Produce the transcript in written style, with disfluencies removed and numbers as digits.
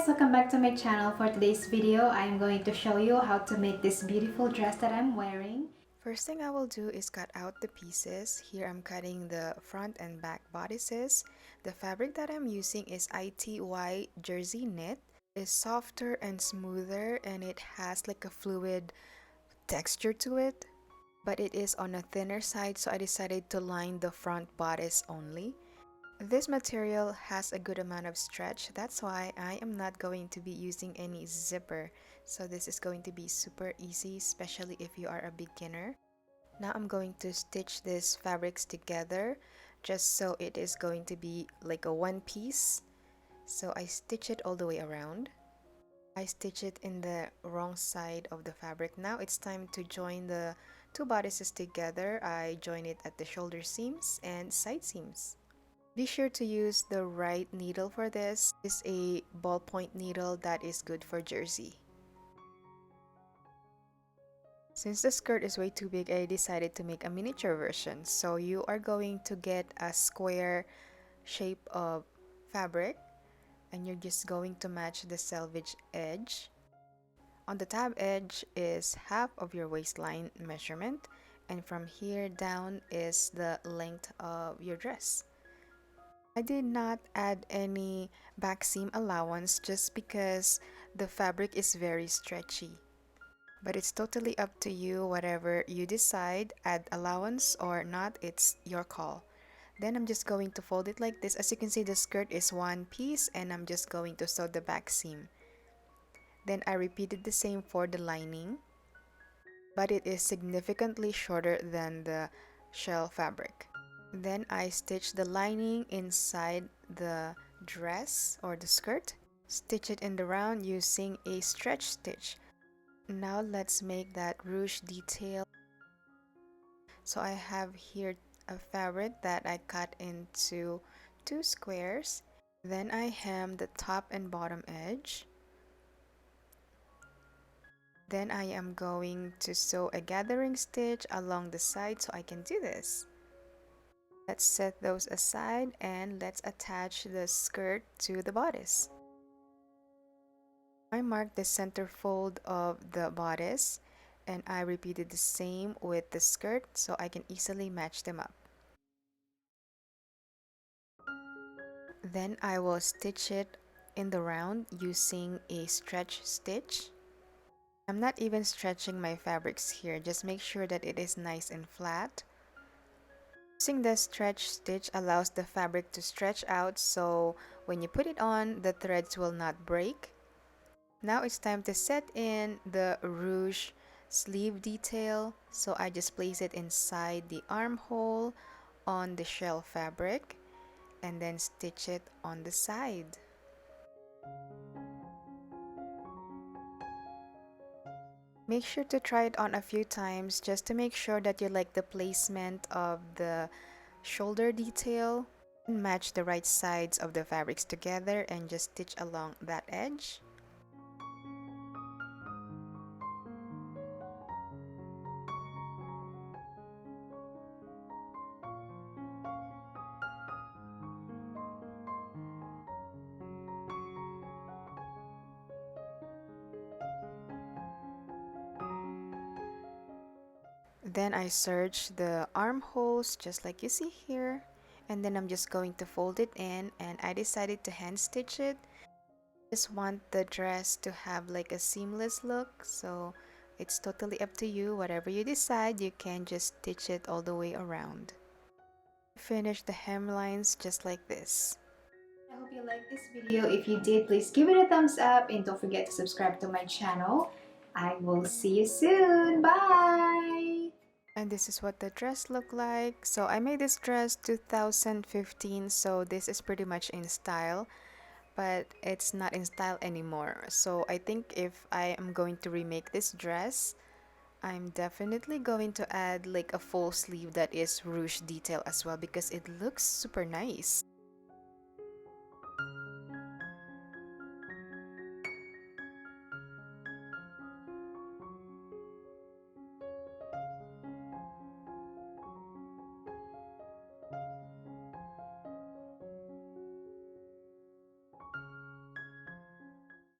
guys, welcome back to my channel. For today's video, I am going to show you how to make this beautiful dress that I'm wearing. First thing I will do is cut out the pieces. Here I'm cutting the front and back bodices. The fabric that I'm using is ITY jersey knit. It's softer and smoother and it has like a fluid texture to it. But it is on a thinner side, so I decided to line the front bodice only. This material has a good amount of stretch, that's why I am not going to be using any zipper. So this is going to be super easy, especially if you are a beginner. Now I'm going to stitch these fabrics together just so it is going to be like a one piece. So I stitch it all the way around. I stitch it in the wrong side of the fabric. Now it's time to join the two bodices together. I join it at the shoulder seams and side seams. Be sure to use the right needle for this. It's a ballpoint needle that is good for jersey. Since the skirt is way too big, I decided to make a miniature version. So you are going to get a square shape of fabric and you're just going to match the selvage edge. On the tab edge is half of your waistline measurement, and from here down is the length of your dress. I did not add any back seam allowance just because the fabric is very stretchy. But it's totally up to you, whatever you decide, add allowance or not, it's your call. Then I'm just going to fold it like this. As you can see, the skirt is one piece and I'm just going to sew the back seam. Then I repeated the same for the lining, but it is significantly shorter than the shell fabric. Then I stitch the lining inside the dress or the skirt. Stitch it in the round using a stretch stitch. Now let's make that ruche detail. So I have here a fabric that I cut into two squares. Then I hem the top and bottom edge. Then I am going to sew a gathering stitch along the side so I can do this. Let's set those aside and let's attach the skirt to the bodice. I marked the center fold of the bodice and I repeated the same with the skirt so I can easily match them up. Then I will stitch it in the round using a stretch stitch. I'm not even stretching my fabrics here, just make sure that it is nice and flat. Using the stretch stitch allows the fabric to stretch out so when you put it on, the threads will not break. Now it's time to set in the ruche sleeve detail. So I just place it inside the armhole on the shell fabric and then stitch it on the side. Make sure to try it on a few times just to make sure that you like the placement of the shoulder detail. Match the right sides of the fabrics together and just stitch along that edge. Then I serge the armholes just like you see here, and then I'm just going to fold it in, and I decided to hand stitch it. Just want the dress to have like a seamless look, so it's totally up to you. Whatever you decide, you can just stitch it all the way around. Finish the hemlines just like this. I hope you liked this video. If you did, please give it a thumbs up and don't forget to subscribe to my channel. I will see you soon. Bye! And this is what the dress looked like. So I made this dress 2015, so this is pretty much in style, but it's not in style anymore. So I think if I am going to remake this dress, I'm definitely going to add like a full sleeve that is ruche detail as well because it looks super nice.